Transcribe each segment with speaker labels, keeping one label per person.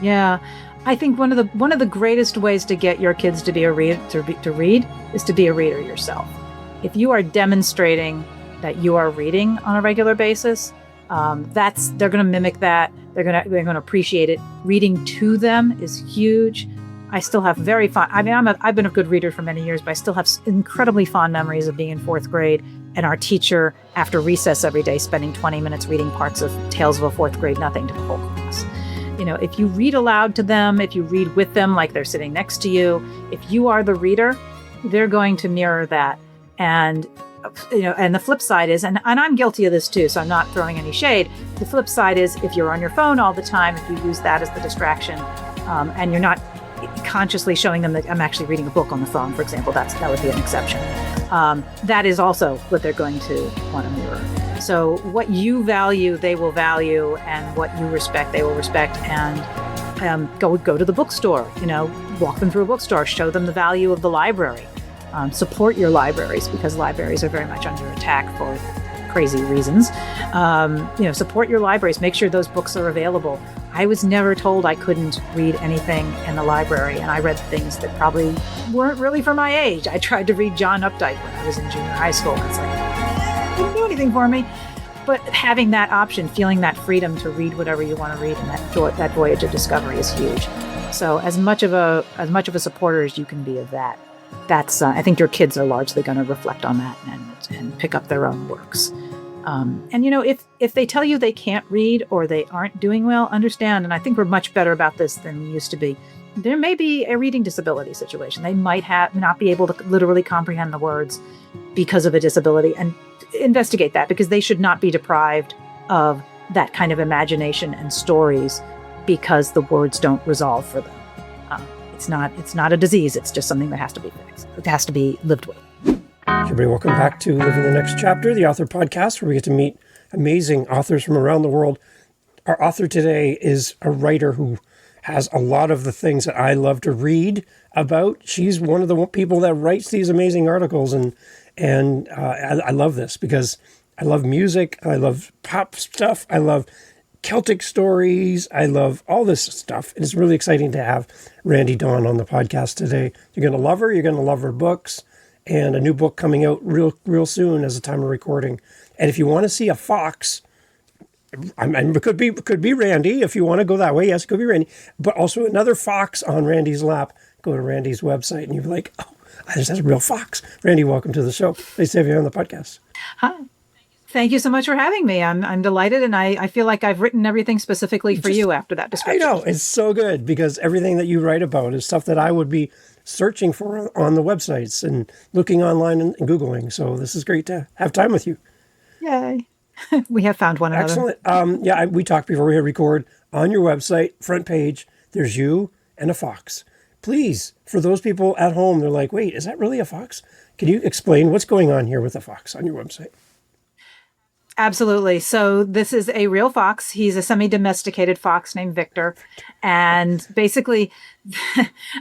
Speaker 1: Yeah. I think one of the greatest ways to get your kids to be a read is to be a reader yourself. If you are demonstrating that you are reading on a regular basis, they're going to mimic that. They're going to appreciate it. Reading to them is huge. I still have very fond. I mean, I've been a good reader for many years, but I still have incredibly fond memories of being in fourth grade and our teacher, after recess every day, spending 20 minutes reading parts of Tales of a Fourth Grade Nothing to the whole class. If you read aloud to them, if you read with them like they're sitting next to you, if you are the reader, they're going to mirror that. And and the flip side is, and I'm guilty of this too, so I'm not throwing any shade. The flip side is, if you're on your phone all the time, if you use that as the distraction, and you're not consciously showing them that I'm actually reading a book on the phone, for example, that would be an exception. That is also what they're going to want to mirror. So what you value, they will value, and what you respect, they will respect. And go to the bookstore, walk them through a bookstore, show them the value of the library. Support your libraries, because libraries are very much under attack for crazy reasons. Support your libraries, make sure those books are available. I was never told I couldn't read anything in the library, and I read things that probably weren't really for my age. I tried to read John Updike when I was in junior high school. It's like, it didn't do anything for me. But having that option, feeling that freedom to read whatever you want to read, and that voyage of discovery is huge. So as much of a supporter as you can be of that, that's I think your kids are largely going to reflect on that and pick up their own works. If they tell you they can't read or they aren't doing well, understand. And I think we're much better about this than we used to be. There may be a reading disability situation. They might not be able to literally comprehend the words because of a disability, and investigate that, because they should not be deprived of that kind of imagination and stories because the words don't resolve for them. It's not a disease. It's just something that has to be fixed. It has to be lived with.
Speaker 2: Everybody, welcome back to Living the Next Chapter, the author podcast, where we get to meet amazing authors from around the world. Our author today is a writer who has a lot of the things that I love to read about. She's one of the people that writes these amazing articles, and I love this because I love music, I love pop stuff, I love Celtic stories, I love all this stuff. And it's really exciting to have Randee Dawn on the podcast today. You're going to love her. You're going to love her books, and a new book coming out real soon as the time of recording. And if you want to see a fox, it could be Randee. If you want to go that way, yes, it could be Randee. But also another fox on Randee's lap. Go to Randee's website and you'll be like, oh, that's a real fox. Randee, welcome to the show. Nice to have you on the podcast.
Speaker 1: Hi. Thank you so much for having me. I'm delighted, and I feel like I've written everything specifically for you after that description.
Speaker 2: I know. It's so good, because everything that you write about is stuff that I would be searching for on the websites and looking online and Googling. So this is great to have time with you.
Speaker 1: Yay. We have found one another.
Speaker 2: Excellent. We talked before we hit record. On your website, front page, there's you and a fox. Please, for those people at home, they're like, wait, is that really a fox? Can you explain what's going on here with a fox on your website?
Speaker 1: Absolutely. So this is a real fox. He's a semi-domesticated fox named Victor. And basically,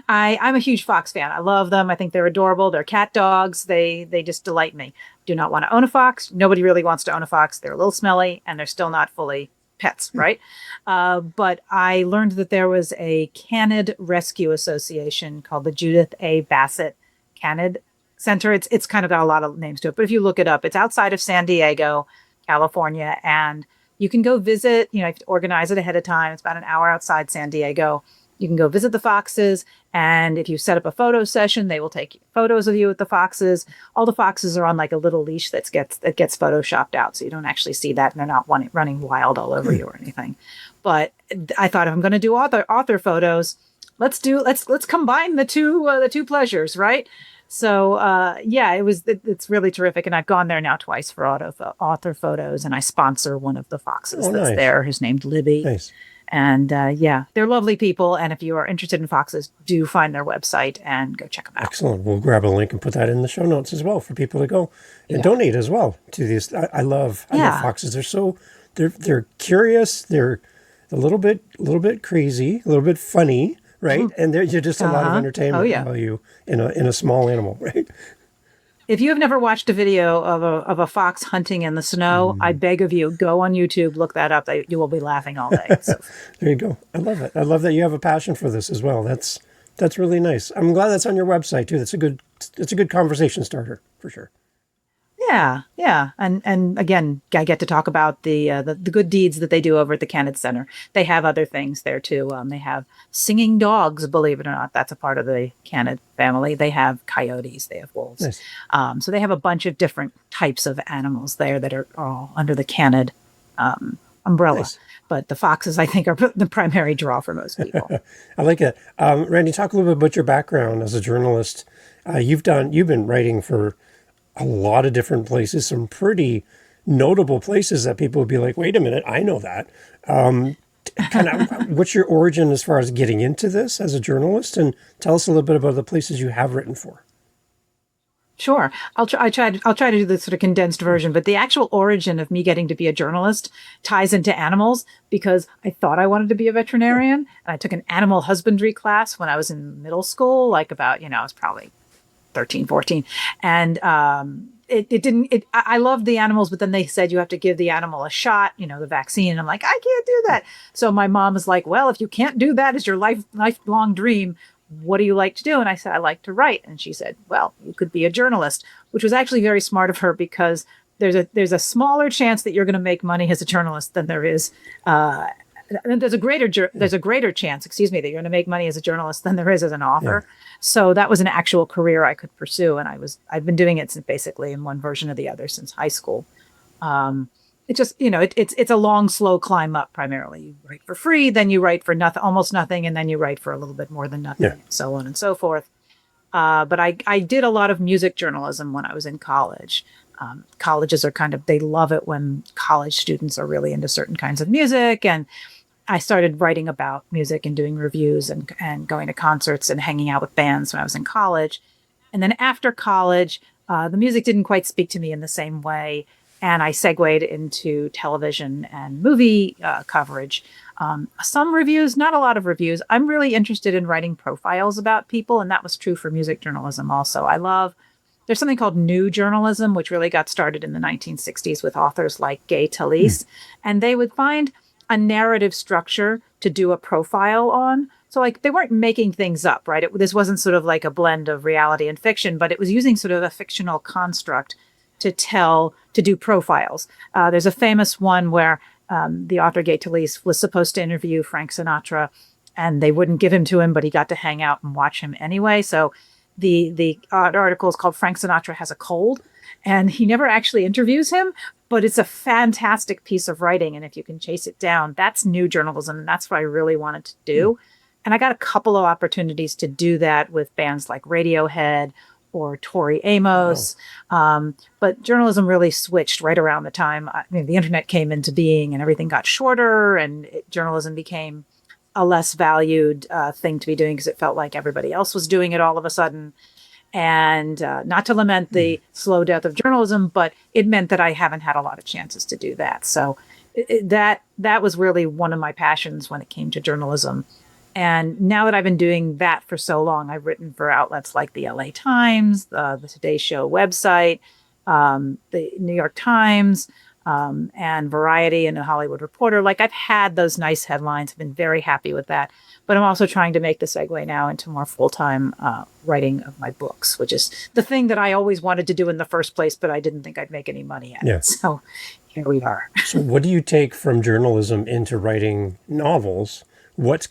Speaker 1: I'm a huge fox fan. I love them. I think they're adorable. They're cat dogs. They just delight me. Do not want to own a fox. Nobody really wants to own a fox. They're a little smelly, and they're still not fully pets, right? But I learned that there was a canid rescue association called the Judith A. Bassett Canid Center. It's kind of got a lot of names to it, but if you look it up, it's outside of San Diego, California, and you can go visit. You have to organize it ahead of time. It's about an hour outside San Diego. You can go visit the foxes, and if you set up a photo session, they will take photos of you with the foxes. All the foxes are on like a little leash that gets photoshopped out, so you don't actually see that, and they're not running wild all over you or anything. But I thought, if I'm going to do author photos, let's combine the two pleasures, right? So it's really terrific, and I've gone there now twice for author photos, and I sponsor one of the foxes that's there, who's named Libby.
Speaker 2: Nice.
Speaker 1: And they're lovely people, and if you are interested in foxes, do find their website and go check them out.
Speaker 2: Excellent. We'll grab a link and put that in the show notes as well for people to go and donate as well to these. I love foxes. They're curious. They're a little bit crazy, a little bit funny. Right. And there's just a lot of entertainment value in a small animal, right?
Speaker 1: If you have never watched a video of a fox hunting in the snow, I beg of you, go on YouTube, look that up. You will be laughing all day. So.
Speaker 2: There you go. I love it. I love that you have a passion for this as well. That's really nice. I'm glad that's on your website too. It's a good conversation starter for sure.
Speaker 1: Yeah. And again, I get to talk about the good deeds that they do over at the Kennedy Center. They have other things there too. They have singing dogs, believe it or not. That's a part of the Kennedy family. They have coyotes. They have wolves.
Speaker 2: Nice.
Speaker 1: So they have a bunch of different types of animals there that are all under the Kennedy umbrella. Nice. But the foxes, I think, are the primary draw for most people.
Speaker 2: I like it. Randee, talk a little bit about your background as a journalist. You've been writing for a lot of different places, some pretty notable places that people would be like, wait a minute, I know that. Kind of, what's your origin as far as getting into this as a journalist? And tell us a little bit about the places you have written for.
Speaker 1: Sure. I'll try to do the sort of condensed version, but the actual origin of me getting to be a journalist ties into animals because I thought I wanted to be a veterinarian. And I took an animal husbandry class when I was in middle school, like about, I was probably 13, 14. And I loved the animals, but then they said you have to give the animal a shot, the vaccine. And I'm like, I can't do that. So my mom was like, well, if you can't do that as your lifelong dream, what do you like to do? And I said, I like to write. And she said, well, you could be a journalist, which was actually very smart of her because there's a smaller chance that you're going to make money as a journalist than there is. There's a greater chance, that you're going to make money as a journalist than there is as an author. Yeah. So that was an actual career I could pursue. And I've been doing it since basically in one version or the other since high school. It just, it's a long, slow climb up primarily. You write for free, then you write for almost nothing, and then you write for a little bit more than nothing, and so on and so forth. But I did a lot of music journalism when I was in college. Colleges are they love it when college students are really into certain kinds of music. And I started writing about music and doing reviews and going to concerts and hanging out with bands when I was in college. And then after college, the music didn't quite speak to me in the same way. And I segued into television and movie coverage. Some reviews, not a lot of reviews. I'm really interested in writing profiles about people. And that was true for music journalism also. There's something called new journalism, which really got started in the 1960s with authors like Gay Talese. And they would find a narrative structure to do a profile on. So they weren't making things up, right? This wasn't sort of like a blend of reality and fiction, but it was using sort of a fictional construct to do profiles. There's a famous one where the author Gay Talese was supposed to interview Frank Sinatra, and they wouldn't give him to him, but he got to hang out and watch him anyway. So the article is called Frank Sinatra Has a Cold, and he never actually interviews him, but it's a fantastic piece of writing. And if you can chase it down, that's new journalism. And that's what I really wanted to do. And I got a couple of opportunities to do that with bands like Radiohead or Tori Amos. Wow. But journalism really switched right around the time the internet came into being and everything got shorter, and journalism became a less valued thing to be doing because it felt like everybody else was doing it all of a sudden. And not to lament the slow death of journalism, but it meant that I haven't had a lot of chances to do that. So that was really one of my passions when it came to journalism. And now that I've been doing that for so long, I've written for outlets like the LA Times, the Today Show website, the New York Times, and Variety and the Hollywood Reporter. I've had those nice headlines. I've been very happy with that. But I'm also trying to make the segue now into more full-time writing of my books, which is the thing that I always wanted to do in the first place, but I didn't think I'd make any money at it. So here we are.
Speaker 2: So what do you take from journalism into writing novels? What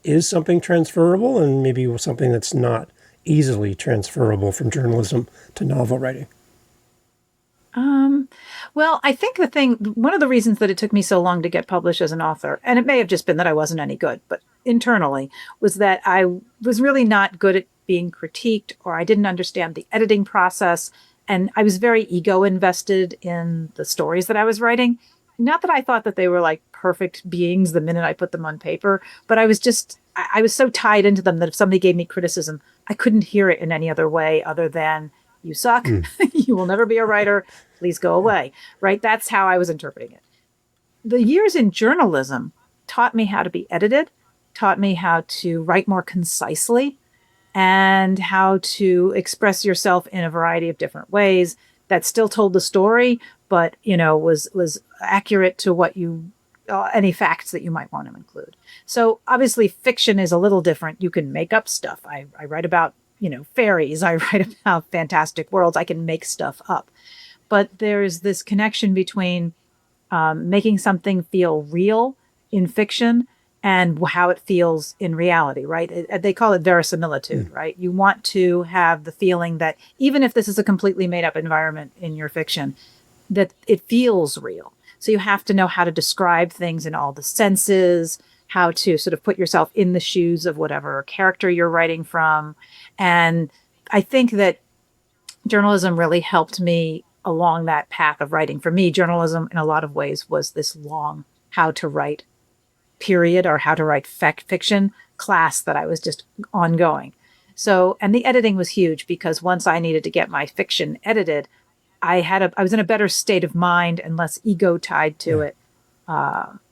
Speaker 2: is something transferable, and maybe something that's not easily transferable from journalism to novel writing?
Speaker 1: Well, I think one of the reasons that it took me so long to get published as an author, and it may have just been that I wasn't any good, but internally, was that I was really not good at being critiqued, or I didn't understand the editing process. And I was very ego invested in the stories that I was writing. Not that I thought that they were perfect beings the minute I put them on paper, but I was so tied into them that if somebody gave me criticism, I couldn't hear it in any other way other than, you suck, you will never be a writer, please go away, right? That's how I was interpreting it. The years in journalism taught me how to be edited, taught me how to write more concisely, and how to express yourself in a variety of different ways that still told the story, but, was accurate to what any facts that you might want to include. So obviously fiction is a little different. You can make up stuff. I write about, fairies. I write about fantastic worlds. I can make stuff up. But there's this connection between making something feel real in fiction and how it feels in reality, right? They call it verisimilitude, right? You want to have the feeling that even if this is a completely made up environment in your fiction, that it feels real. So you have to know how to describe things in all the senses, how to sort of put yourself in the shoes of whatever character you're writing from. And I think that journalism really helped me along that path of writing. For me, journalism in a lot of ways was this long how to write period or how to write fiction class that I was just ongoing. So, and the editing was huge because once I needed to get my fiction edited, I was in a better state of mind and less ego tied to it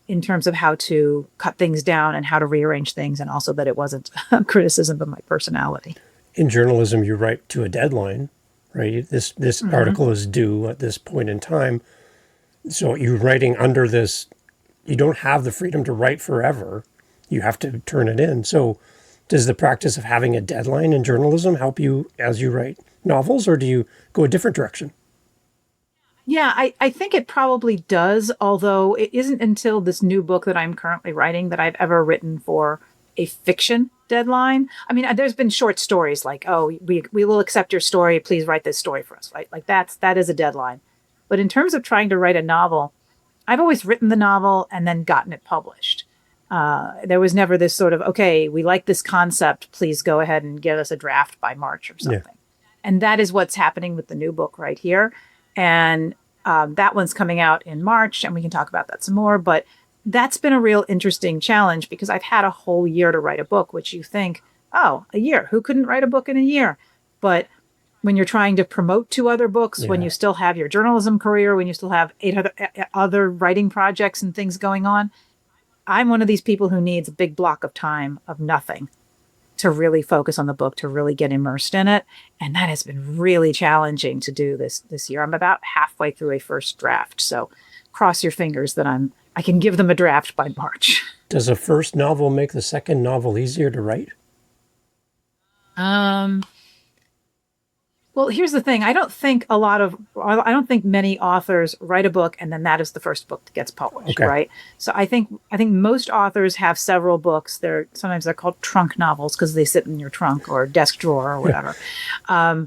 Speaker 1: in terms of how to cut things down and how to rearrange things, and also that it wasn't a criticism of my personality.
Speaker 2: In journalism, you write to a deadline, right? This article is due at this point in time. So you're writing under this, you don't have the freedom to write forever. You have to turn it in. So does the practice of having a deadline in journalism help you as you write novels, or do you go a different direction?
Speaker 1: Yeah, I think it probably does, although it isn't until this new book that I'm currently writing that I've ever written for a fiction deadline. I mean, there's been short stories like, oh, we will accept your story. Please write this story for us, right? Like that is a deadline. But in terms of trying to write a novel, I've always written the novel and then gotten it published. There was never this sort of, okay, we like this concept. Please go ahead and give us a draft by March or something. Yeah. And that is what's happening with the new book right here. And that one's coming out in March, and we can talk about that some more. But that's been a real interesting challenge because I've had a whole year to write a book, which you think, oh, a year. Who couldn't write a book in a year? But when you're trying to promote 2 other books, when you still have your journalism career, when you still have 8 other writing projects and things going on, I'm one of these people who needs a big block of time of nothing to really focus on the book, to really get immersed in it. And that has been really challenging to do this year. I'm about halfway through a first draft. So cross your fingers that I can give them a draft by March.
Speaker 2: Does a first novel make the second novel easier to write?
Speaker 1: Well, here's the thing. I don't think many authors write a book and then that is the first book that gets published, right? So I think most authors have several books. Sometimes they're called trunk novels because they sit in your trunk or desk drawer or whatever. A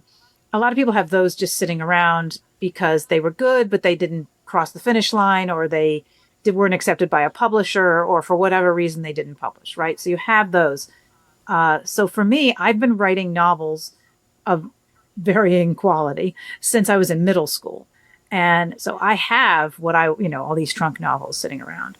Speaker 1: lot of people have those just sitting around because they were good, but they didn't cross the finish line, or they weren't accepted by a publisher, or for whatever reason they didn't publish, right? So you have those. So for me, I've been writing novels of varying quality since I was in middle school. And so I have all these trunk novels sitting around.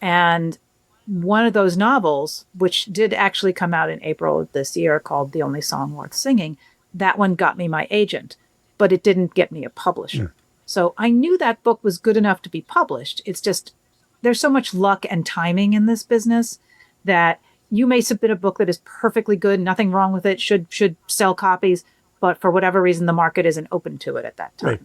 Speaker 1: And one of those novels, which did actually come out in April of this year, called The Only Song Worth Singing, that one got me my agent, but it didn't get me a publisher. So I knew that book was good enough to be published. It's just, there's so much luck and timing in this business that you may submit a book that is perfectly good, nothing wrong with it, should sell copies, but for whatever reason, the market isn't open to it at that time. Right.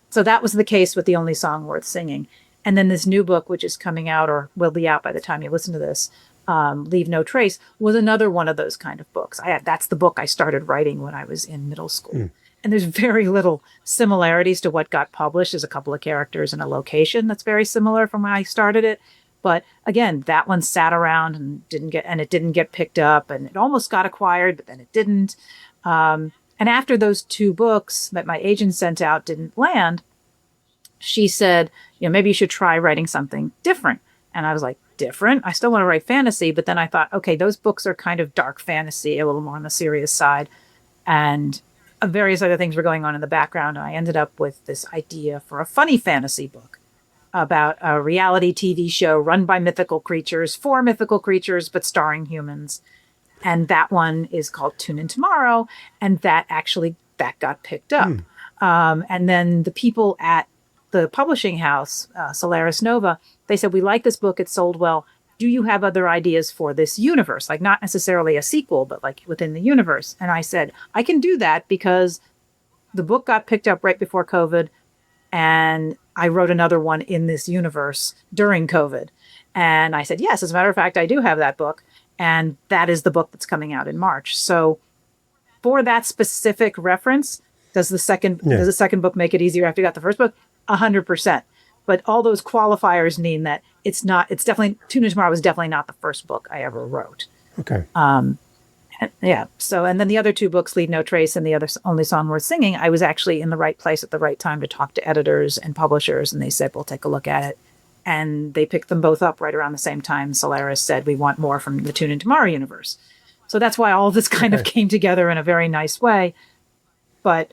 Speaker 1: So that was the case with The Only Song Worth Singing. And then this new book, which is coming out or will be out by the time you listen to this, Leave No Trace, was another one of those kind of books. That's the book I started writing when I was in middle school. And there's very little similarities to what got published. There's a couple of characters and a location that's very similar from when I started it. But again, that one sat around and it didn't get picked up, and it almost got acquired, but then it didn't. And after those 2 books that my agent sent out didn't land, she said, maybe you should try writing something different. And I was like, different? I still want to write fantasy. But then I thought, okay, those books are kind of dark fantasy, a little more on the serious side. And various other things were going on in the background. And I ended up with this idea for a funny fantasy book about a reality TV show run by mythical creatures, for mythical creatures, but starring humans. And that one is called Tune In Tomorrow. And that got picked up. And then the people at the publishing house, Solaris Nova, they said, we like this book. It sold well. do you have other ideas for this universe? Like not necessarily a sequel, but like within the universe. And I said, I can do that because the book got picked up right before COVID. And I wrote another one in this universe during COVID. And I said, yes, as a matter of fact, I do have that book. And that is the book that's coming out in March. So for that specific reference, does the second book make it easier after you got the first book? 100%. But all those qualifiers mean that it's definitely, Tune In Tomorrow was definitely not the first book I ever wrote.
Speaker 2: Okay.
Speaker 1: Yeah. So, and then the other two books, Leave No Trace and the other Only Song Worth Singing, I was actually in the right place at the right time to talk to editors and publishers. And they said, we'll take a look at it. And they picked them both up right around the same time. Solaris said, we want more from the Tune In Tomorrow universe. So that's why all of this kind of came together in a very nice way. But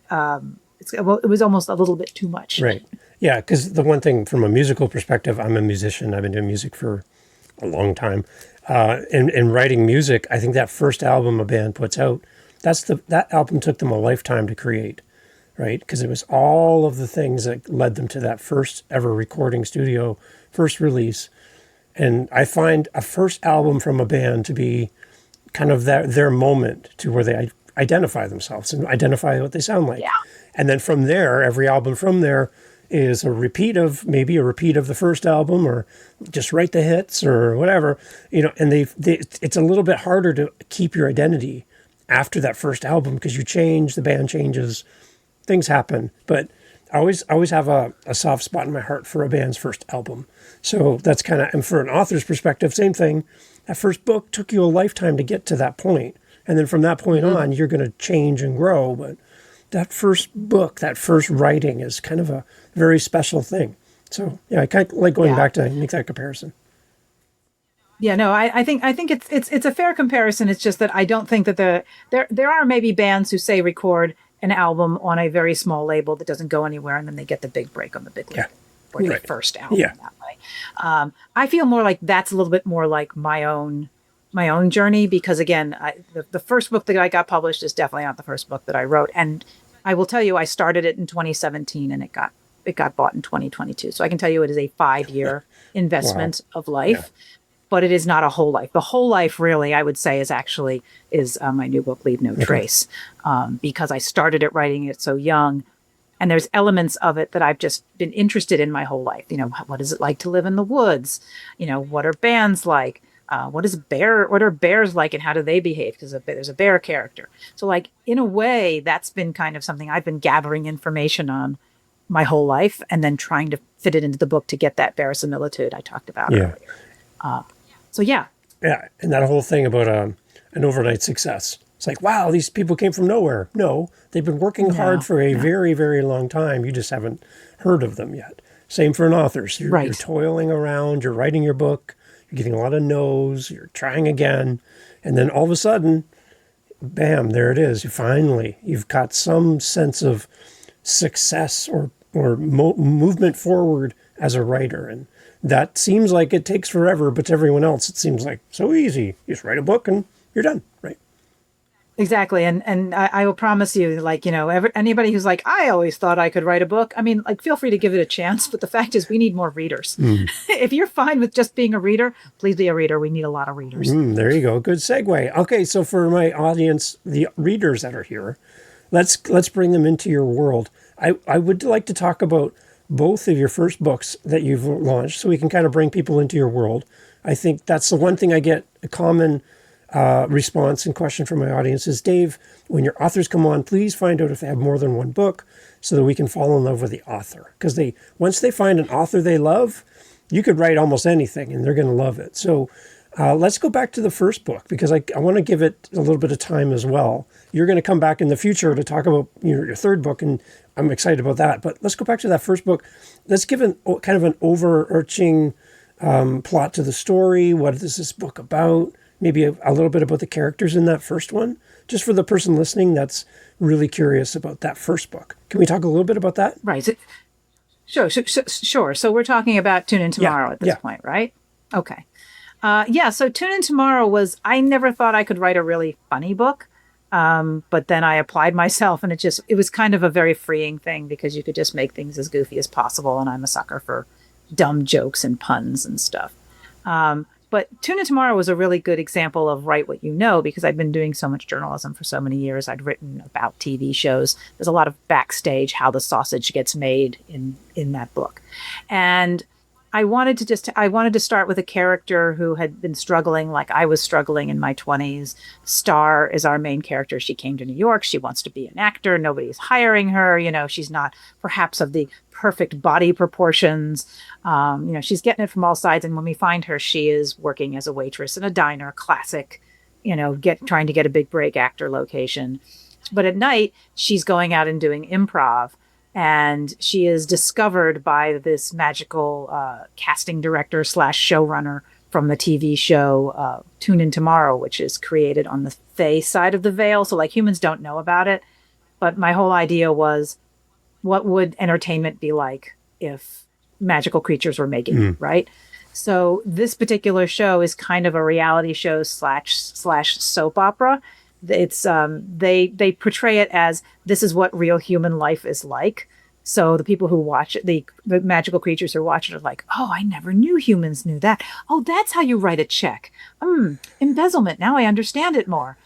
Speaker 1: it was almost a little bit too much.
Speaker 2: Right. Yeah. Because the one thing from a musical perspective, I'm a musician. I've been doing music for a long time. In writing music, I think that first album a band puts out, that album took them a lifetime to create, right? Because it was all of the things that led them to that first ever recording studio, first release. And I find a first album from a band to be kind of their moment to where they identify themselves and identify what they sound like.
Speaker 1: Yeah.
Speaker 2: And then from there, every album from there is maybe a repeat of the first album, or just write the hits or whatever, and it's a little bit harder to keep your identity after that first album because you change, the band changes, things happen. But I always have a soft spot in my heart for a band's first album. So that's kind of, and for an author's perspective, same thing. That first book took you a lifetime to get to that point. And then from that point on, you're going to change and grow. But that first book, that first writing is kind of a very special thing. So yeah, I kind of like going back to make that comparison.
Speaker 1: Yeah, no, I think it's a fair comparison. It's just that I don't think that there are maybe bands who say record an album on a very small label that doesn't go anywhere, and then they get the big break on the big label or their first album that way. I feel more like that's a little bit more like my own journey, because again, the first book that I got published is definitely not the first book that I wrote. And I will tell you, I started it in 2017 and it got bought in 2022. So I can tell you it is a 5-year investment of life, but it is not a whole life. The whole life really, I would say, is my new book, Leave No Trace, because I started writing it so young. And there's elements of it that I've just been interested in my whole life. What is it like to live in the woods? What are bands like? What are bears like and how do they behave? Because there's a bear character. So like, in a way, that's been kind of something I've been gathering information on my whole life and then trying to fit it into the book to get that verisimilitude I talked about earlier. Yeah.
Speaker 2: And that whole thing about an overnight success. It's like, wow, these people came from nowhere. No, they've been working hard for a very, very long time. You just haven't heard of them yet. Same for an author. So you're toiling around, you're writing your book, you're getting a lot of no's, you're trying again, and then all of a sudden, bam, there it is. You've got some sense of success or movement forward as a writer. And that seems like it takes forever, but to everyone else, it seems like so easy. You just write a book and you're done, right?
Speaker 1: Exactly. And I will promise you, like, anybody who's like, I always thought I could write a book. I mean, like, feel free to give it a chance. But the fact is, we need more readers. If you're fine with just being a reader, please be a reader. We need a lot of readers.
Speaker 2: There you go. Good segue. Okay. So for my audience, the readers that are here, let's bring them into your world. I would like to talk about both of your first books that you've launched so we can kind of bring people into your world. I think that's the one thing I get a common response and question from my audience is, Dave, when your authors come on, please find out if they have more than one book so that we can fall in love with the author. Because once they find an author they love, you could write almost anything and they're going to love it. So let's go back to the first book, because I want to give it a little bit of time as well. You're going to come back in the future to talk about your third book, and I'm excited about that. But let's go back to that first book. Let's give kind of an overarching plot to the story. What is this book about? Maybe a little bit about the characters in that first one, just for the person listening that's really curious about that first book. Can we talk a little bit about that?
Speaker 1: Right. Sure. So we're talking about Tune In Tomorrow at this point, right? Okay. So Tune In Tomorrow I never thought I could write a really funny book. But then I applied myself, and it was kind of a very freeing thing because you could just make things as goofy as possible. And I'm a sucker for dumb jokes and puns and stuff. But Tune In Tomorrow was a really good example of write what you know, because I'd been doing so much journalism for so many years. I'd written about TV shows. There's a lot of backstage, how the sausage gets made in that book. And I wanted to start with a character who had been struggling like I was struggling in my 20s. Star is our main character. She came to New York. She wants to be an actor. Nobody's hiring her. She's not perhaps of the perfect body proportions. She's getting it from all sides. And when we find her, she is working as a waitress in a diner, classic, trying to get a big break actor location. But at night, she's going out and doing improv. And she is discovered by this magical casting director / showrunner from the TV show Tune In Tomorrow, which is created on the Fae side of the veil. So like humans don't know about it. But my whole idea was, what would entertainment be like if magical creatures were making it, right? So this particular show is kind of a reality show / soap opera. It's they portray it as this is what real human life is like. So the people who watch it, the magical creatures who watch it are like, oh, I never knew humans knew that. Oh, that's how you write a check. Embezzlement. Now I understand it more.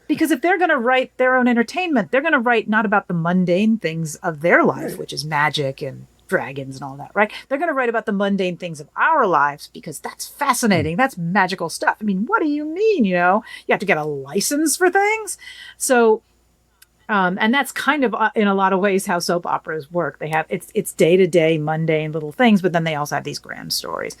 Speaker 1: Because if they're going to write their own entertainment, they're going to write not about the mundane things of their life, which is magic and dragons and all that, right? They're going to write about the mundane things of our lives because that's fascinating. That's magical stuff. I mean, what do you mean? You have to get a license for things. So, and that's kind of in a lot of ways how soap operas work. They have, it's day-to-day mundane little things, but then they also have these grand stories.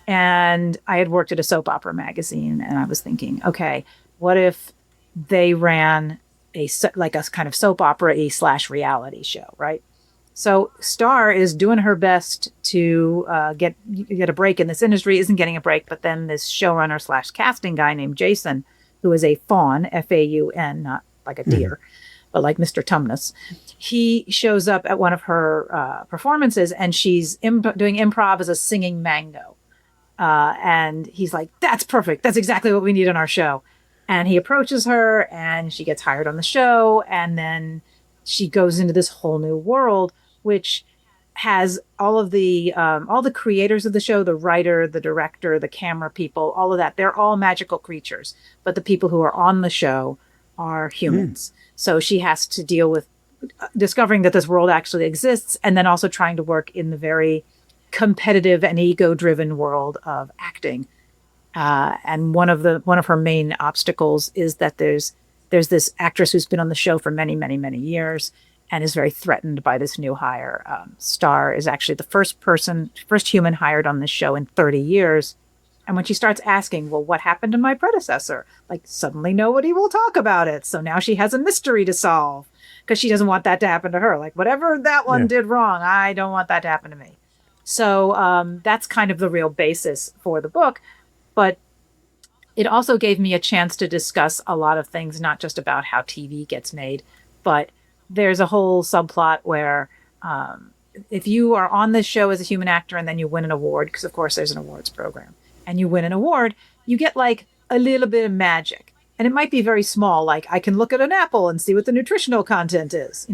Speaker 1: And I had worked at a soap opera magazine and I was thinking, okay, what if they ran a kind of soap opera-y / reality show, right? So Star is doing her best to get a break in this industry, isn't getting a break, but then this showrunner / casting guy named Jason, who is a faun, Faun, not like a deer, but like Mr. Tumnus, he shows up at one of her performances and she's doing improv as a singing mango. And he's like, that's perfect. That's exactly what we need on our show. And he approaches her and she gets hired on the show. And then she goes into this whole new world, which has all the creators of the show, the writer, the director, the camera people, all of that. They're all magical creatures. But the people who are on the show are humans. So she has to deal with discovering that this world actually exists and then also trying to work in the very competitive and ego-driven world of acting. And one of her main obstacles is that there's this actress who's been on the show for many, many, many years and is very threatened by this new hire. Star is actually the first human hired on this show in 30 years. And when she starts asking, well, what happened to my predecessor? Like suddenly nobody will talk about it. So now she has a mystery to solve because she doesn't want that to happen to her. Like whatever that one did wrong, I don't want that to happen to me. So that's kind of the real basis for the book. But it also gave me a chance to discuss a lot of things, not just about how TV gets made, but there's a whole subplot where if you are on this show as a human actor and then you win an award, because of course there's an awards program, and you win an award, you get like a little bit of magic. And it might be very small, like I can look at an apple and see what the nutritional content is,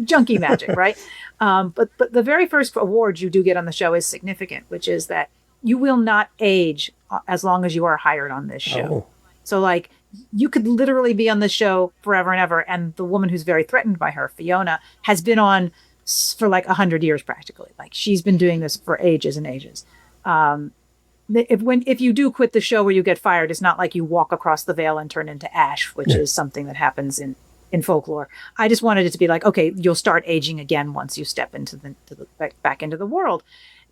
Speaker 1: junkie magic, right? But the very first award you do get on the show is significant, which is that you will not age as long as you are hired on this show. Oh. So like you could literally be on this show forever and ever. And the woman who's very threatened by her, Fiona, has been on for like 100 years practically. Like she's been doing this for ages and ages. If you do quit the show where you get fired, it's not like you walk across the veil and turn into ash, which is something that happens in folklore. I just wanted it to be like, okay, you'll start aging again once you step into back into the world.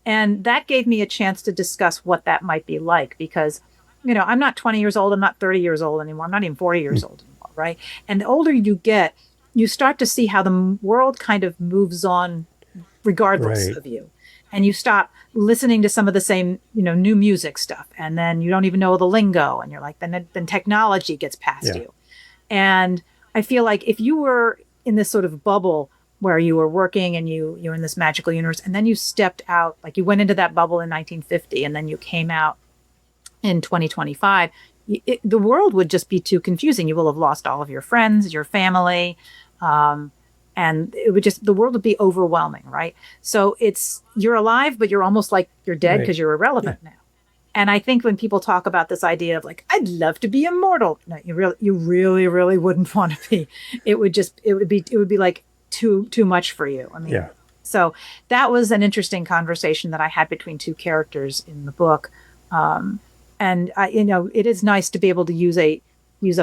Speaker 1: And that gave me a chance to discuss what that might be like because, I'm not 20 years old. I'm not 30 years old anymore. I'm not even 40 years old anymore, right? And the older you get, you start to see how the world kind of moves on regardless of you. And you stop listening to some of the same, new music stuff. And then you don't even know the lingo. And you're like, then technology gets past you. And I feel like if you were in this sort of bubble where you were working and you're in this magical universe, and then you stepped out, like you went into that bubble in 1950, and then you came out in 2025, the world would just be too confusing. You will have lost all of your friends, your family, and the world would be overwhelming, right? So you're alive, but you're almost like you're dead because you're irrelevant now. And I think when people talk about this idea of like, I'd love to be immortal, no, you really wouldn't want to be. It would be like too much for you. I mean,
Speaker 2: Yeah.
Speaker 1: so that was an interesting conversation that I had between two characters in the book. And it is nice to be able to use a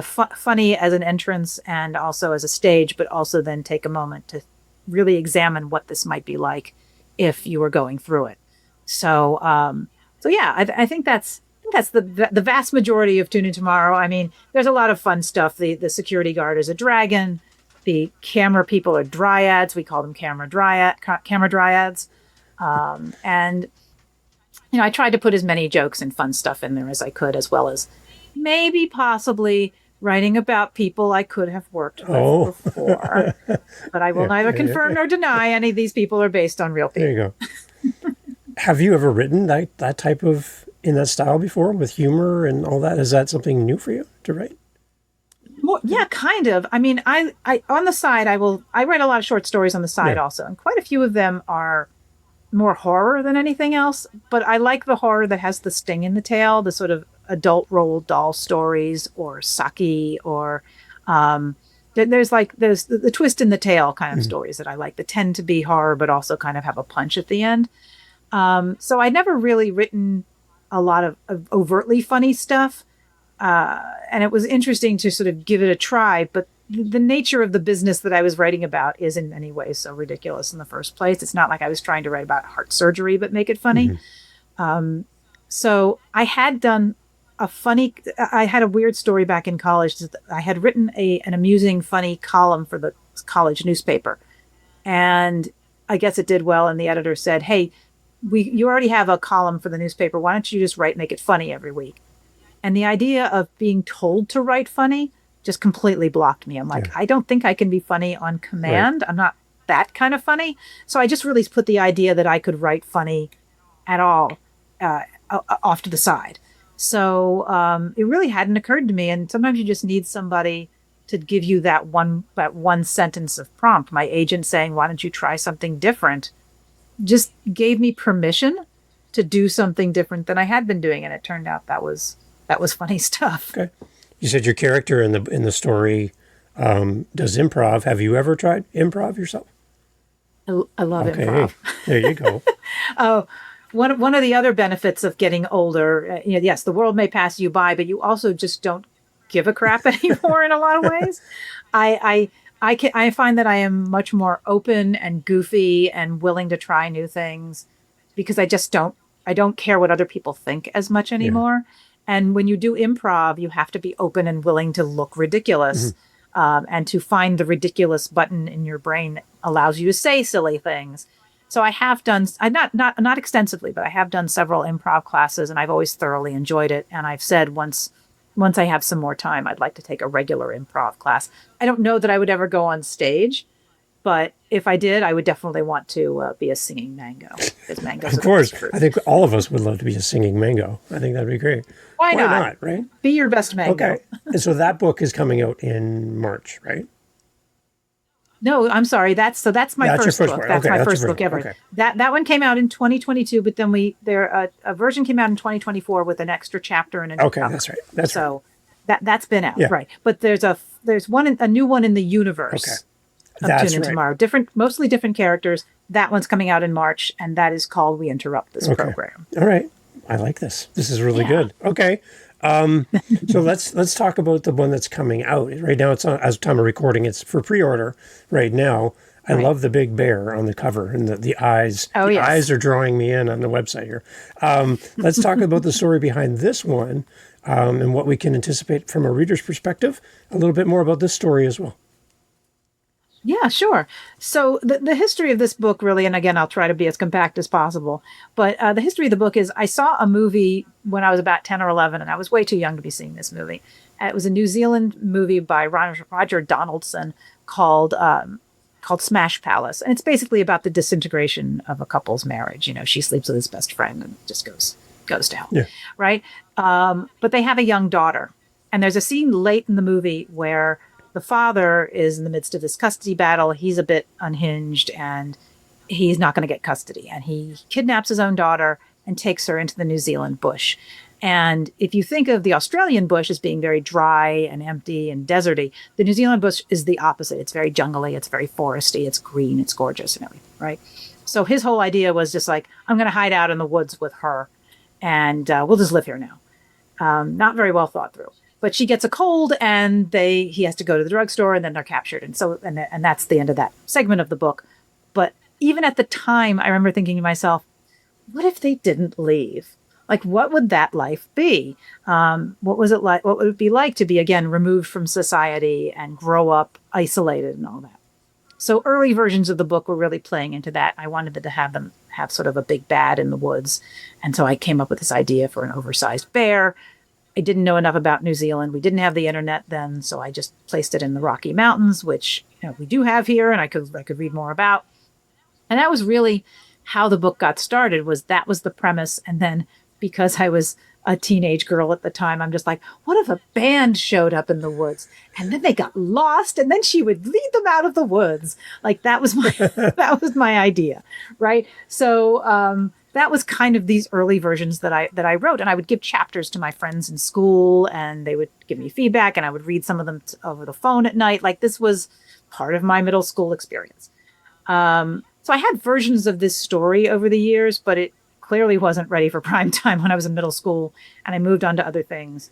Speaker 1: funny as an entrance and also as a stage, but also then take a moment to really examine what this might be like if you were going through it. So, I think that's the vast majority of Tune In Tomorrow. I mean, there's a lot of fun stuff. The security guard is a dragon. The camera people are dryads. We call them camera dryads. And I tried to put as many jokes and fun stuff in there as I could, as well as maybe possibly writing about people I could have worked with before. But I will neither confirm nor deny any of these people are based on real people.
Speaker 2: There you go. Have you ever written that type of, in that style before, with humor and all that? Is that something new for you to write?
Speaker 1: Well, yeah, kind of. I mean, I on the side, I write a lot of short stories on the side also, and quite a few of them are more horror than anything else. But I like the horror that has the sting in the tail, the sort of adult Roald Dahl stories or Saki or there's the twist in the tail kind of stories that I like that tend to be horror but also kind of have a punch at the end. So I'd never really written a lot of overtly funny stuff. And it was interesting to sort of give it a try, but the nature of the business that I was writing about is in many ways so ridiculous in the first place. It's not like I was trying to write about heart surgery, but make it funny. So I had done I had a weird story back in college. I had written an amusing, funny column for the college newspaper. And I guess it did well. And the editor said, hey, you already have a column for the newspaper. Why don't you just make it funny every week? And the idea of being told to write funny just completely blocked me. I'm like, I don't think I can be funny on command. Right. I'm not that kind of funny. So I just really put the idea that I could write funny at all off to the side. So it really hadn't occurred to me. And sometimes you just need somebody to give you that one sentence of prompt. My agent saying, why don't you try something different, just gave me permission to do something different than I had been doing. And it turned out that was funny stuff.
Speaker 2: Okay. You said your character in the story does improv. Have you ever tried improv yourself?
Speaker 1: I love improv.
Speaker 2: There you go.
Speaker 1: Oh, one of the other benefits of getting older, yes, the world may pass you by, but you also just don't give a crap anymore in a lot of ways. I find that I am much more open and goofy and willing to try new things because I don't care what other people think as much anymore. Yeah. And when you do improv, you have to be open and willing to look ridiculous. And to find the ridiculous button in your brain allows you to say silly things. So I have done, not extensively, but I have done several improv classes and I've always thoroughly enjoyed it. And I've said once I have some more time, I'd like to take a regular improv class. I don't know that I would ever go on stage, but if I did, I would definitely want to be a singing mango. Because mangoes
Speaker 2: of course, I think all of us would love to be a singing mango. I think that'd be great.
Speaker 1: Why not?
Speaker 2: Right?
Speaker 1: Be your best mango.
Speaker 2: Okay. And so that book is coming out in March, right?
Speaker 1: No, I'm sorry. That's my first book. That's my first book ever. Okay. That one came out in 2022, but then a version came out in 2024 with an extra chapter and a new cover.
Speaker 2: That's right.
Speaker 1: That's been out, right? But there's a new one in the universe.
Speaker 2: Okay.
Speaker 1: Tune In Tomorrow. Mostly different characters. That one's coming out in March, and that is called We Interrupt This Program.
Speaker 2: All right. I like this. This is really good. Okay. So let's talk about the one that's coming out. Right now, it's on, as time of recording, it's for pre-order right now. I love the big bear on the cover and the eyes. Oh, the eyes are drawing me in on the website here. Let's talk about the story behind this one and what we can anticipate from a reader's perspective. A little bit more about this story as well.
Speaker 1: Yeah, sure. So the history of this book really, and again, I'll try to be as compact as possible, but the history of the book is I saw a movie when I was about 10 or 11, and I was way too young to be seeing this movie. It was a New Zealand movie by Roger Donaldson called Smash Palace. And it's basically about the disintegration of a couple's marriage. She sleeps with his best friend and just goes to hell, right? But they have a young daughter. And there's a scene late in the movie where the father is in the midst of this custody battle. He's a bit unhinged and he's not going to get custody. And he kidnaps his own daughter and takes her into the New Zealand bush. And if you think of the Australian bush as being very dry and empty and deserty, the New Zealand bush is the opposite. It's very jungly, it's very foresty, it's green, it's gorgeous and everything, right? So his whole idea was just like, I'm going to hide out in the woods with her, and we'll just live here now. Not very well thought through. But she gets a cold, and he has to go to the drugstore, and then they're captured. And that's the end of that segment of the book. But even at the time, I remember thinking to myself, what if they didn't leave? Like, what would that life be? What was it like? What would it be like to be, again, removed from society and grow up isolated and all that? So early versions of the book were really playing into that. I wanted to have them have sort of a big bad in the woods. And so I came up with this idea for an oversized bear. I didn't know enough about New Zealand. We didn't have the internet then, so I just placed it in the Rocky Mountains, which we do have here, and I could read more about. And that was really how the book got started. That was the premise. And then because I was a teenage girl at the time, I'm just like, what if a band showed up in the woods and then they got lost and then she would lead them out of the woods? Like that was my idea, right? So that was kind of these early versions that I wrote, and I would give chapters to my friends in school, and they would give me feedback, and I would read some of them over the phone at night. Like this was part of my middle school experience. So I had versions of this story over the years, but it clearly wasn't ready for prime time when I was in middle school, and I moved on to other things.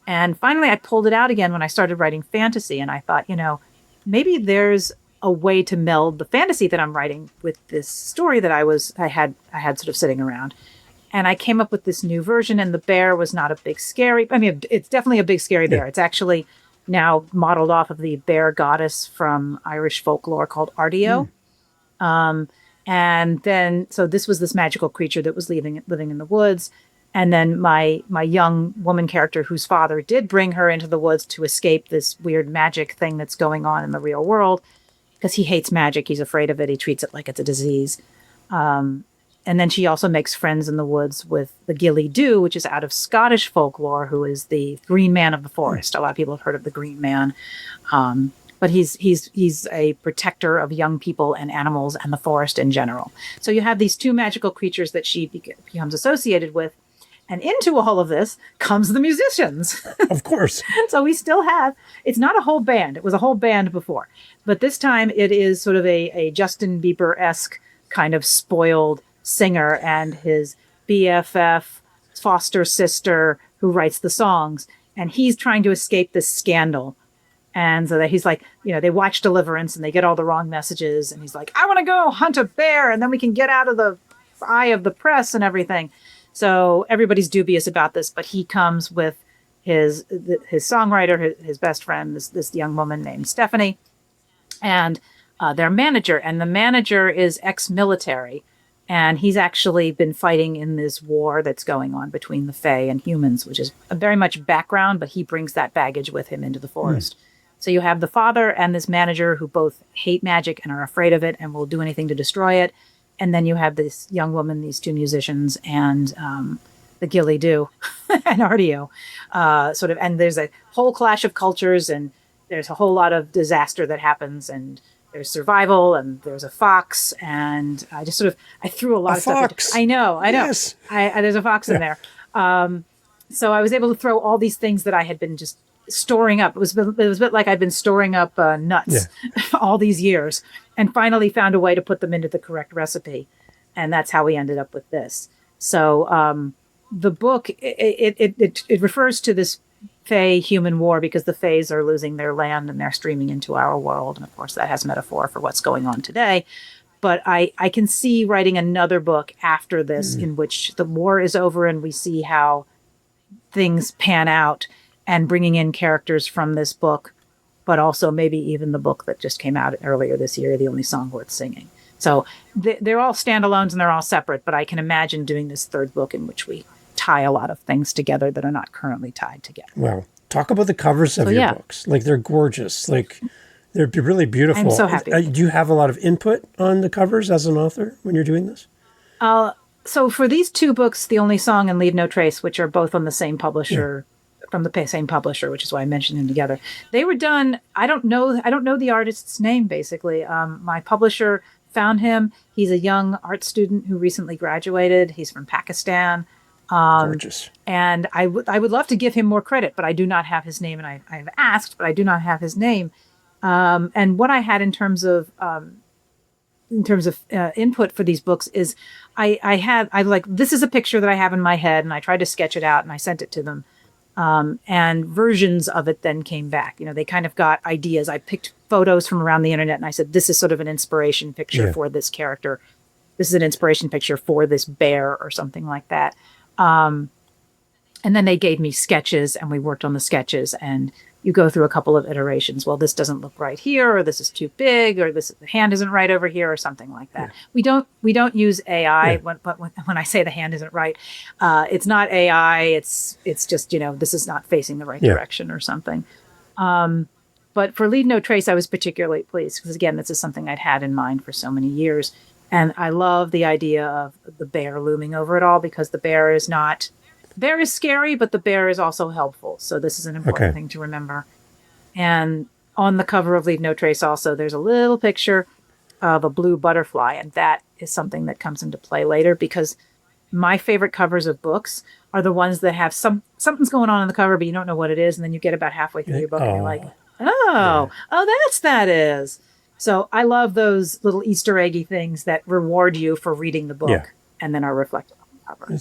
Speaker 1: And finally, I pulled it out again when I started writing fantasy, and I thought, maybe there's a way to meld the fantasy that I'm writing with this story that I had sort of sitting around. And I came up with this new version, and the bear was not a big scary. I mean, it's definitely a big scary bear. It's actually now modeled off of the bear goddess from Irish folklore called Ardeo. And then, so this was this magical creature that was living in the woods. And then my young woman character, whose father did bring her into the woods to escape this weird magic thing that's going on in the real world, because he hates magic. He's afraid of it. He treats it like it's a disease. And then she also makes friends in the woods with the Ghillie Dhu, which is out of Scottish folklore, who is the Green Man of the forest. A lot of people have heard of the Green Man. But he's a protector of young people and animals and the forest in general. So you have these two magical creatures that she becomes associated with. And into all of this comes the musicians.
Speaker 2: Of course.
Speaker 1: So we still have, it's not a whole band. It was a whole band before. But this time it is sort of a Justin Bieber-esque kind of spoiled singer and his BFF foster sister who writes the songs. And he's trying to escape this scandal. And so that he's like, they watch Deliverance and they get all the wrong messages. And he's like, I want to go hunt a bear and then we can get out of the eye of the press and everything. So everybody's dubious about this, but he comes with his songwriter, his best friend, this young woman named Stephanie, and their manager. And the manager is ex-military. And he's actually been fighting in this war that's going on between the Fae and humans, which is very much background, but he brings that baggage with him into the forest. So you have the father and this manager who both hate magic and are afraid of it and will do anything to destroy it. And then you have this young woman, these two musicians, and the Ghillie Dhu and Ardeo. And there's a whole clash of cultures, and there's a whole lot of disaster that happens, and there's survival, and there's a fox, and I threw a lot of
Speaker 2: fox.
Speaker 1: stuff. I know.
Speaker 2: Yes.
Speaker 1: There's a fox in there. So I was able to throw all these things that I had been just storing up. It was a bit like I'd been storing up nuts all these years, and finally found a way to put them into the correct recipe. And that's how we ended up with this. So the book, it refers to this Fae-human war because the Faes are losing their land and they're streaming into our world. And of course that has metaphor for what's going on today. But I can see writing another book after this in which the war is over and we see how things pan out, and bringing in characters from this book, but also maybe even the book that just came out earlier this year, The Only Song Worth Singing. So they're all standalones and they're all separate, but I can imagine doing this third book in which we tie a lot of things together that are not currently tied together.
Speaker 2: Wow. Talk about the covers of your books. Like, they're gorgeous. Like, they're really beautiful.
Speaker 1: I'm so happy.
Speaker 2: Do you have a lot of input on the covers as an author when you're doing this?
Speaker 1: So for these two books, The Only Song and Leave No Trace, which are both on the same publisher, from the same publisher, which is why I mentioned them together. They were done, I don't know the artist's name, basically. My publisher found him. He's a young art student who recently graduated. He's from Pakistan.
Speaker 2: Gorgeous.
Speaker 1: And I would love to give him more credit, but I do not have his name. And I've asked, but I do not have his name. And what I had in terms of input for these books is this is a picture that I have in my head, and I tried to sketch it out and I sent it to them. And versions of it then came back. They kind of got ideas. I picked photos from around the internet and I said, this is sort of an inspiration picture for this character. This is an inspiration picture for this bear or something like that. And then they gave me sketches and we worked on the sketches, and you go through a couple of iterations. Well, this doesn't look right here, or this is too big, or the hand isn't right over here, or something like that. Yeah. We don't use AI. But when I say the hand isn't right, it's not AI. It's just, this is not facing the right direction or something. But for Leave No Trace, I was particularly pleased because, again, this is something I'd had in mind for so many years. And I love the idea of the bear looming over it all, because the bear is scary, but the bear is also helpful. So this is an important thing to remember. And on the cover of Leave No Trace also, there's a little picture of a blue butterfly. And that is something that comes into play later, because my favorite covers of books are the ones that have something's going on in the cover, but you don't know what it is. And then you get about halfway through your book and you're like, that is. So I love those little Easter eggy things that reward you for reading the book and then are reflected on the cover.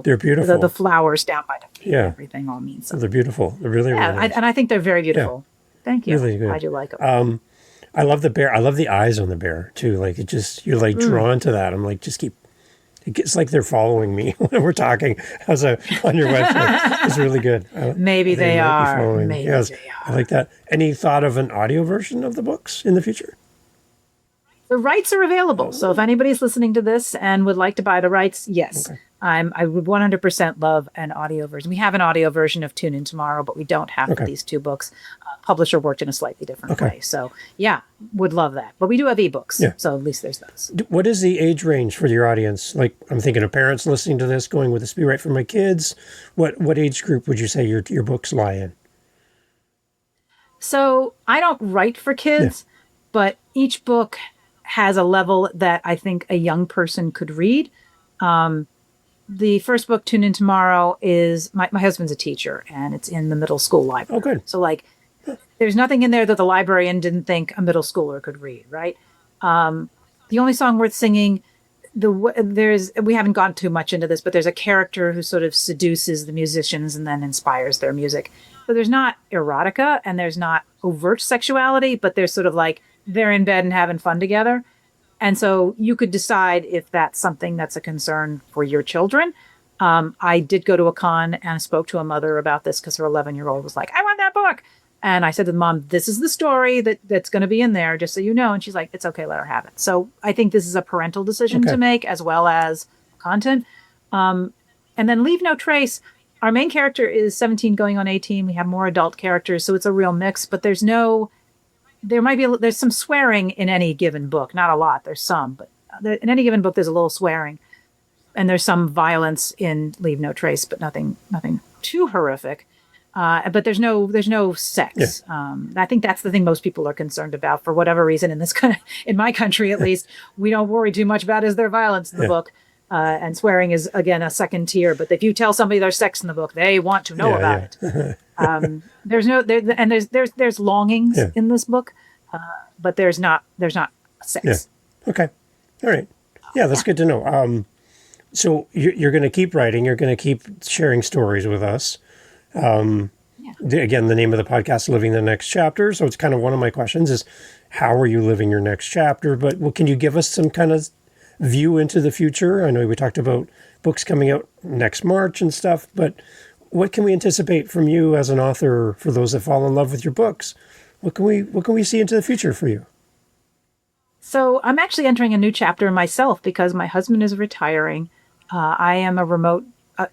Speaker 2: They're beautiful.
Speaker 1: The flowers down by the feet, everything all means something.
Speaker 2: They're beautiful. They're really, really nice.
Speaker 1: And I think they're very beautiful. Thank you.
Speaker 2: Really good.
Speaker 1: I do like them.
Speaker 2: I love the bear. I love the eyes on the bear too. Like you're like drawn to that. I'm like, it's like they're following me when we're talking on your website. It's really good.
Speaker 1: Maybe they are. Maybe they are.
Speaker 2: I like that. Any thought of an audio version of the books in the future?
Speaker 1: The rights are available. So if anybody's listening to this and would like to buy the rights, yes. Okay. I would 100% love an audio version. We have an audio version of Tune In Tomorrow, but we don't have these two books. Publisher worked in a slightly different way. So would love that. But we do have ebooks. Yeah. So at least there's those.
Speaker 2: What is the age range for your audience? Like, I'm thinking of parents listening to this going, would this be right for my kids? What age group would you say your books lie in?
Speaker 1: So I don't write for kids, but each book has a level that I think a young person could read. The first book, Tune In Tomorrow, is my husband's a teacher, and it's in the middle school library.
Speaker 2: Oh, good.
Speaker 1: So there's nothing in there that the librarian didn't think a middle schooler could read, right? The only song worth singing, we haven't gone too much into this, but there's a character who sort of seduces the musicians and then inspires their music. So there's not erotica and there's not overt sexuality, but there's sort of like they're in bed and having fun together. And so you could decide if that's something that's a concern for your children. I did go to a con and spoke to a mother about this because her 11-year-old was like, I want that book. And I said to the mom, this is the story that's going to be in there, just so you know. And she's like, it's okay, let her have it. So I think this is a parental decision to make as well as content. And then Leave No Trace. Our main character is 17 going on 18. We have more adult characters, so it's a real mix. But there's some swearing in any given book. Not a lot. There's some, but in any given book, there's a little swearing, and there's some violence in Leave No Trace, but nothing too horrific. But there's no sex. Yeah. I think that's the thing most people are concerned about for whatever reason in my country at least. We don't worry too much about is there violence in the book. And swearing is, again, a second tier. But if you tell somebody there's sex in the book, they want to know about it. There's longings in this book, but there's not sex.
Speaker 2: Yeah. Okay. All right. Yeah, that's good to know. So you're going to keep writing. You're going to keep sharing stories with us. Again, the name of the podcast, Living the Next Chapter. So it's kind of one of my questions is, how are you living your next chapter? But can you give us some kind of view into the future? I know we talked about books coming out next March and stuff, but what can we anticipate from you as an author for those that fall in love with your books? What can we see into the future for you?
Speaker 1: So I'm actually entering a new chapter myself because my husband is retiring. I am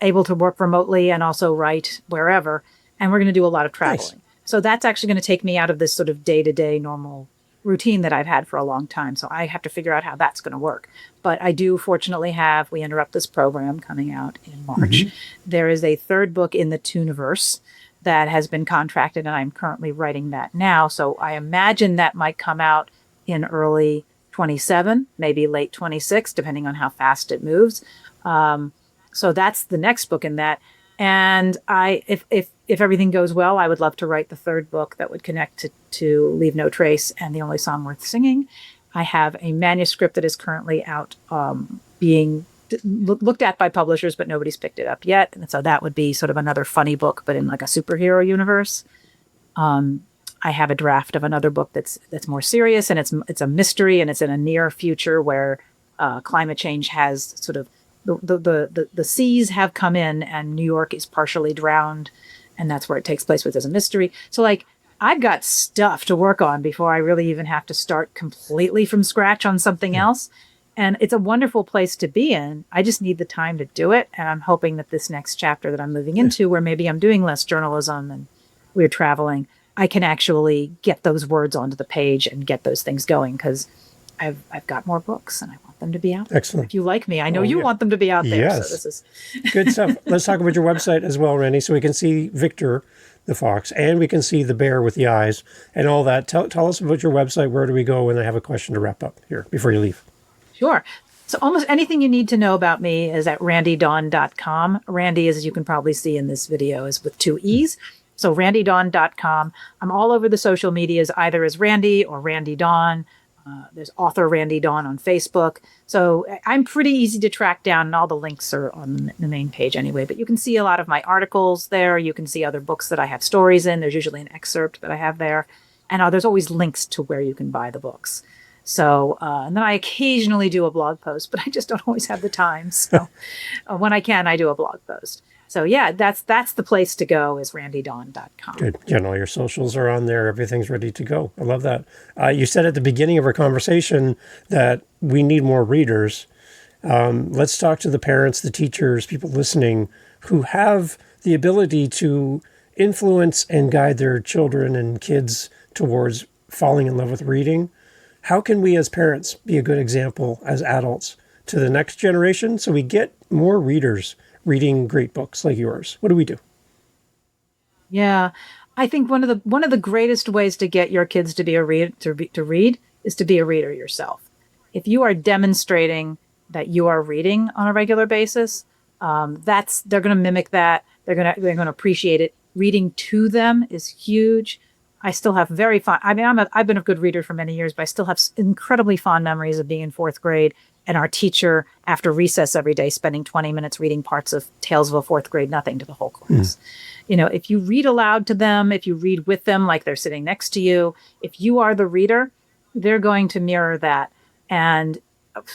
Speaker 1: able to work remotely and also write wherever, and we're going to do a lot of traveling. Nice. So that's actually going to take me out of this sort of day-to-day normal routine that I've had for a long time. So I have to figure out how that's going to work. But I do fortunately We Interrupt This program coming out in March. Mm-hmm. There is a third book in the Tooniverse that has been contracted, and I'm currently writing that now. So I imagine that might come out in early 27, maybe late 26, depending on how fast it moves. So that's the next book in that. And if everything goes well, I would love to write the third book that would connect to Leave No Trace and The Only Song Worth Singing. I have a manuscript that is currently out, being looked at by publishers, but nobody's picked it up yet. And so that would be sort of another funny book, but in like a superhero universe. I have a draft of another book that's more serious, and it's a mystery, and it's in a near future where climate change has sort of the seas have come in and New York is partially drowned, and that's where it takes place, which is a mystery. So like I've got stuff to work on before I really even have to start completely from scratch on something else. And it's a wonderful place to be in. I just need the time to do it. And I'm hoping that this next chapter that I'm moving into, where maybe I'm doing less journalism and we're traveling, I can actually get those words onto the page and get those things going, because I've got more books and I want them to be out there.
Speaker 2: Excellent.
Speaker 1: If you like me, I know you want them to be out there.
Speaker 2: Yes.
Speaker 1: So this is
Speaker 2: good stuff. Let's talk about your website as well, Randee, so we can see Victor the fox and we can see the bear with the eyes and all that. Tell us about your website. Where do we go? And I have a question to wrap up here before you leave.
Speaker 1: Sure. So almost anything you need to know about me is at randeedawn.com. Randee, as you can probably see in this video, is with 2 E's. So randeedawn.com. I'm all over the social medias, either as Randee or Randee Dawn. There's author Randee Dawn on Facebook. So I'm pretty easy to track down, and all the links are on the main page anyway. But you can see a lot of my articles there. You can see other books that I have stories in. There's usually an excerpt that I have there. And there's always links to where you can buy the books. So, and then I occasionally do a blog post, but I just don't always have the time. So when I can, I do a blog post. So yeah, that's the place to go, is randeedawn.com.
Speaker 2: Good. Yeah, and all your socials are on there. Everything's ready to go. I love that. You said at the beginning of our conversation that we need more readers. Let's talk to the parents, the teachers, people listening who have the ability to influence and guide their children and kids towards falling in love with reading. How can we as parents be a good example as adults to the next generation so we get more readers reading great books like yours? What do we do?
Speaker 1: Yeah, I think one of the greatest ways to get your kids to be a read to read is to be a reader yourself. If you are demonstrating that you are reading on a regular basis, they're going to mimic that. They're going to appreciate it. Reading to them is huge. I still have very fond, I've been a good reader for many years, but I still have incredibly fond memories of being in 4th grade and our teacher, after recess every day, spending 20 minutes reading parts of Tales of a 4th Grade Nothing to the whole class. You know, if you read aloud to them, if you read with them like they're sitting next to you, if you are the reader, they're going to mirror that. And,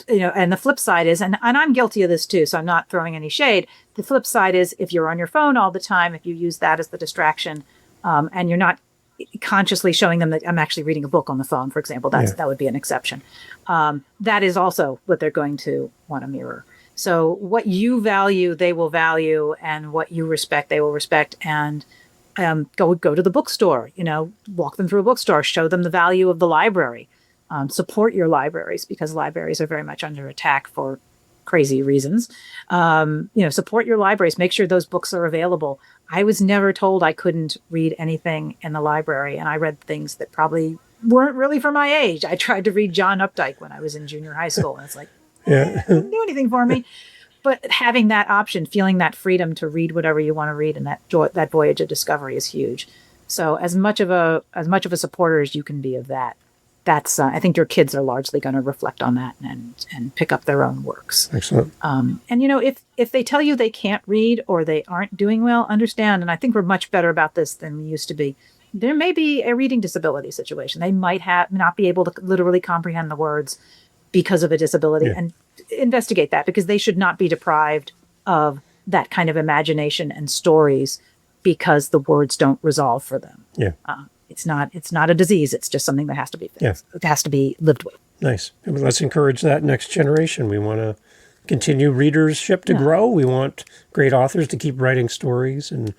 Speaker 1: you know, and the flip side is, and I'm guilty of this too, so I'm not throwing any shade. The flip side is, if you're on your phone all the time, if you use that as the distraction, and you're not consciously showing them that I'm actually reading a book on the phone, for example, that would be an exception. That is also what they're going to want to mirror. So what you value, they will value, and what you respect, they will respect. And go to the bookstore, you know, walk them through a bookstore, show them the value of the library, support your libraries, because libraries are very much under attack for crazy reasons. You know, support your libraries, make sure those books are available. I was never told I couldn't read anything in the library, and I read things that probably weren't really for my age. I tried to read John Updike when I was in junior high school, and it's like, it didn't do anything for me. But having that option, feeling that freedom to read whatever you want to read, and that voyage of discovery is huge. So as much of a supporter as you can be of that, that's I think your kids are largely going to reflect on that and pick up their own works.
Speaker 2: Excellent.
Speaker 1: And you know, if they tell you they can't read or they aren't doing well, understand. And I think we're much better about this than we used to be. There may be a reading disability situation. They might not be able to literally comprehend the words because of a disability, and investigate that, because they should not be deprived of that kind of imagination and stories because the words don't resolve for them.
Speaker 2: Yeah.
Speaker 1: It's not a disease. It's just something that has to be fixed. It has to be lived with.
Speaker 2: Nice. Let's encourage that next generation. We want to continue readership to grow. We want great authors to keep writing stories. And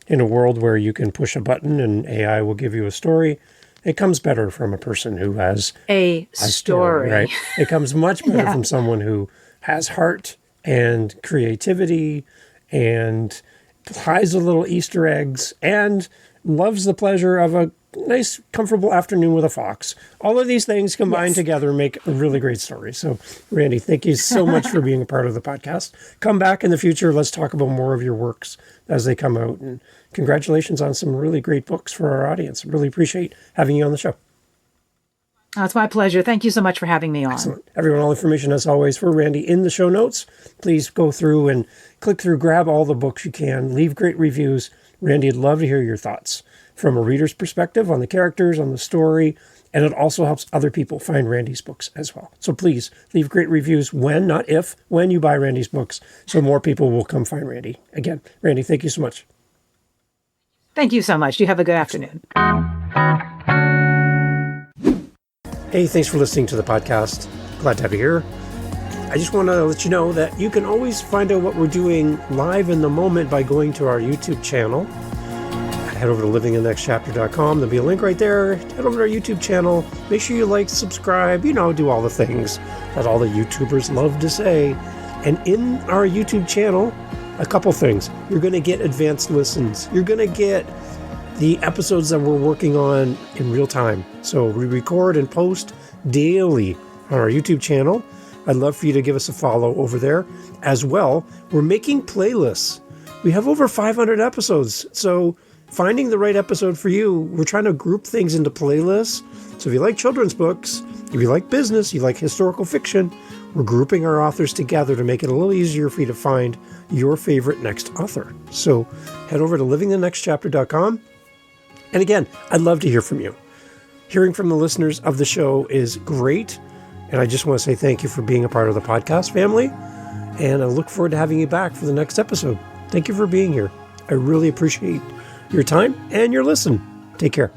Speaker 2: in a world where you can push a button and AI will give you a story, it comes better from a person who has
Speaker 1: a story,
Speaker 2: right? It comes much better from someone who has heart and creativity and hides the little Easter eggs and loves the pleasure of a nice, comfortable afternoon with a fox. All of these things combined together make a really great story. So, Randee, thank you so much for being a part of the podcast. Come back in the future. Let's talk about more of your works as they come out. And congratulations on some really great books for our audience. Really appreciate having you on the show.
Speaker 1: Oh, it's my pleasure. Thank you so much for having me on.
Speaker 2: Excellent. Everyone, all information, as always, for Randee in the show notes. Please go through and click through, grab all the books you can, leave great reviews. Randee, I'd love to hear your thoughts from a reader's perspective on the characters, on the story, and it also helps other people find Randee's books as well. So please leave great reviews when, not if, when you buy Randee's books, so more people will come find Randee. Again, Randee, thank you so much.
Speaker 1: Thank you so much. You have a good afternoon.
Speaker 2: Hey, thanks for listening to the podcast. Glad to have you here. I just want to let you know that you can always find out what we're doing live in the moment by going to our YouTube channel. Head over to livingthenextchapter.com. There'll be a link right there. Head over to our YouTube channel. Make sure you like, subscribe, do all the things that all the YouTubers love to say. And in our YouTube channel, a couple things. You're going to get advanced listens. You're going to get the episodes that we're working on in real time. So we record and post daily on our YouTube channel. I'd love for you to give us a follow over there. As well, we're making playlists. We have over 500 episodes. So finding the right episode for you, we're trying to group things into playlists. So if you like children's books, if you like business, you like historical fiction, we're grouping our authors together to make it a little easier for you to find your favorite next author. So head over to livingthenextchapter.com. And again, I'd love to hear from you. Hearing from the listeners of the show is great. And I just want to say thank you for being a part of the podcast family. And I look forward to having you back for the next episode. Thank you for being here. I really appreciate your time and your listen. Take care.